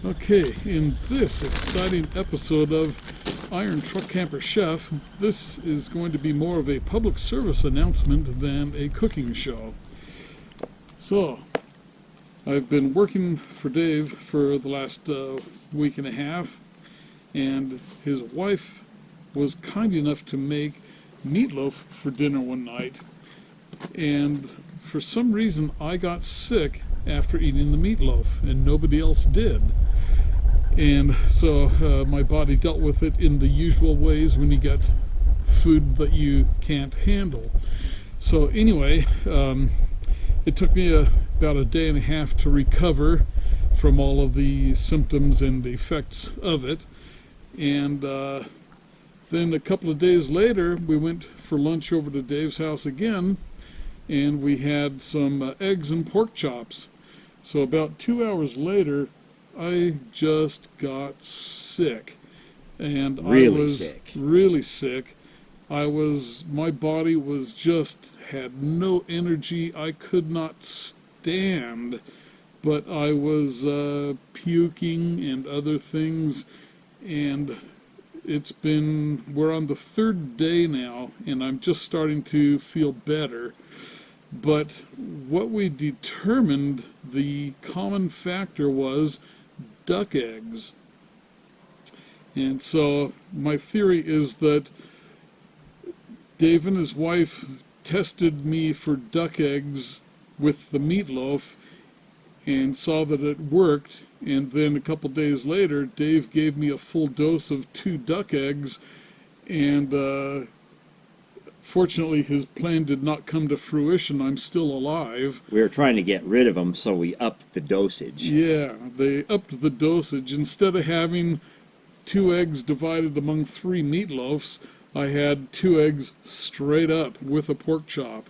Okay, in this exciting episode of Iron Truck Camper Chef, this is going to be more of a public service announcement than a cooking show. So, I've been working for Dave for the last week and a half, and his wife was kind enough to make meatloaf for dinner one night, and for some reason I got sick after eating the meatloaf, and nobody else did. And so my body dealt with it in the usual ways when you get food that you can't handle. So anyway, it took me about a day and a half to recover from all of the symptoms and the effects of it. And then a couple of days later, we went for lunch over to Dave's house again, and we had some eggs and pork chops. So about 2 hours later, I just got sick, and I was really sick. My body was had no energy. I could not stand, but I was puking and other things, and we're on the third day now, and I'm just starting to feel better. But what we determined, the common factor was duck eggs. And so my theory is that Dave and his wife tested me for duck eggs with the meatloaf and saw that it worked, and then a couple days later Dave gave me a full dose of 2 duck eggs, and fortunately his plan did not come to fruition. I'm still alive. We were trying to get rid of them, so we upped the dosage. Yeah, they upped the dosage. Instead of having 2 eggs divided among 3 meatloafs, I had 2 eggs straight up with a pork chop.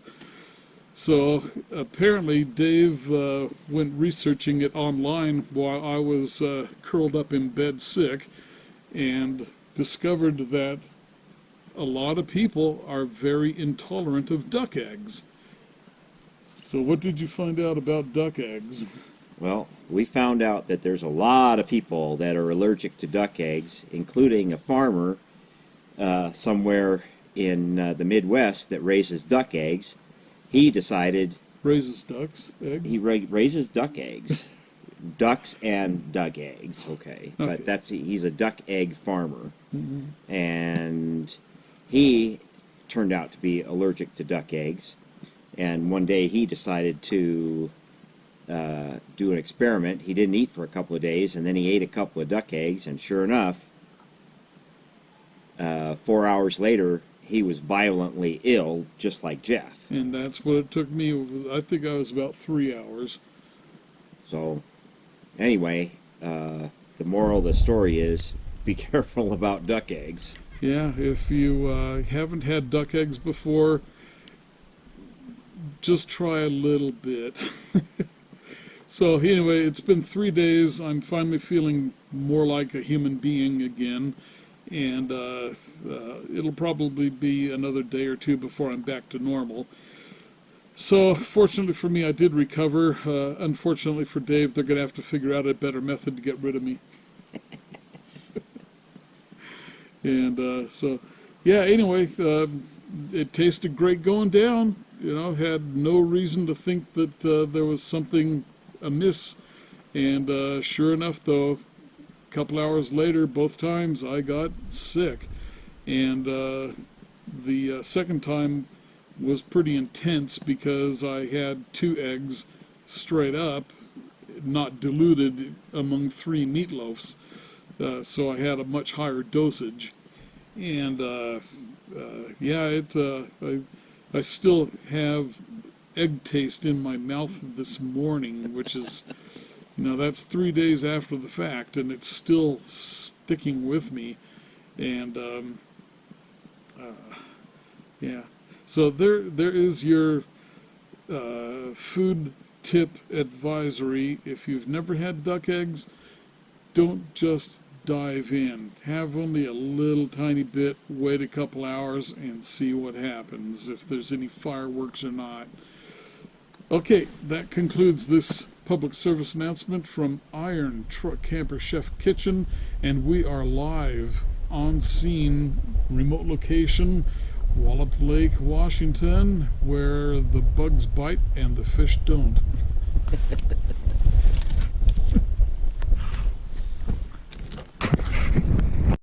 So apparently Dave went researching it online while I was curled up in bed sick, and discovered that a lot of people are very intolerant of duck eggs. So what did you find out about duck eggs? Well, we found out that there's a lot of people that are allergic to duck eggs, including a farmer somewhere in the Midwest that raises duck eggs. He decided... Raises ducks? Eggs? He raises duck eggs. Ducks and duck eggs, okay. But he's a duck egg farmer. Mm-hmm. And he turned out to be allergic to duck eggs, and one day he decided to do an experiment. He didn't eat for a couple of days, and then he ate a couple of duck eggs, and sure enough, 4 hours later, he was violently ill, just like Jeff. And that's what it took me. I think I was about 3 hours. So, anyway, the moral of the story is, be careful about duck eggs. Yeah, if you haven't had duck eggs before, just try a little bit. So anyway, it's been 3 days. I'm finally feeling more like a human being again, and it'll probably be another day or 2 before I'm back to normal. So fortunately for me, I did recover. Unfortunately for Dave, they're going to have to figure out a better method to get rid of me. And so, yeah, anyway, it tasted great going down. You know, had no reason to think that there was something amiss. And sure enough, though, a couple hours later, both times, I got sick. And the second time was pretty intense because I had 2 eggs straight up, not diluted among 3 meatloafs. So I had a much higher dosage, and yeah, I still have egg taste in my mouth this morning, which is, that's 3 days after the fact, and it's still sticking with me, and yeah. So there is your food tip advisory. If you've never had duck eggs, don't just dive in. Have only a little tiny bit, wait a couple hours, and see what happens, if there's any fireworks or not. Okay, that concludes this public service announcement from Iron Truck Camper Chef Kitchen, and we are live on scene, remote location, Wallop Lake, Washington, where the bugs bite and the fish don't.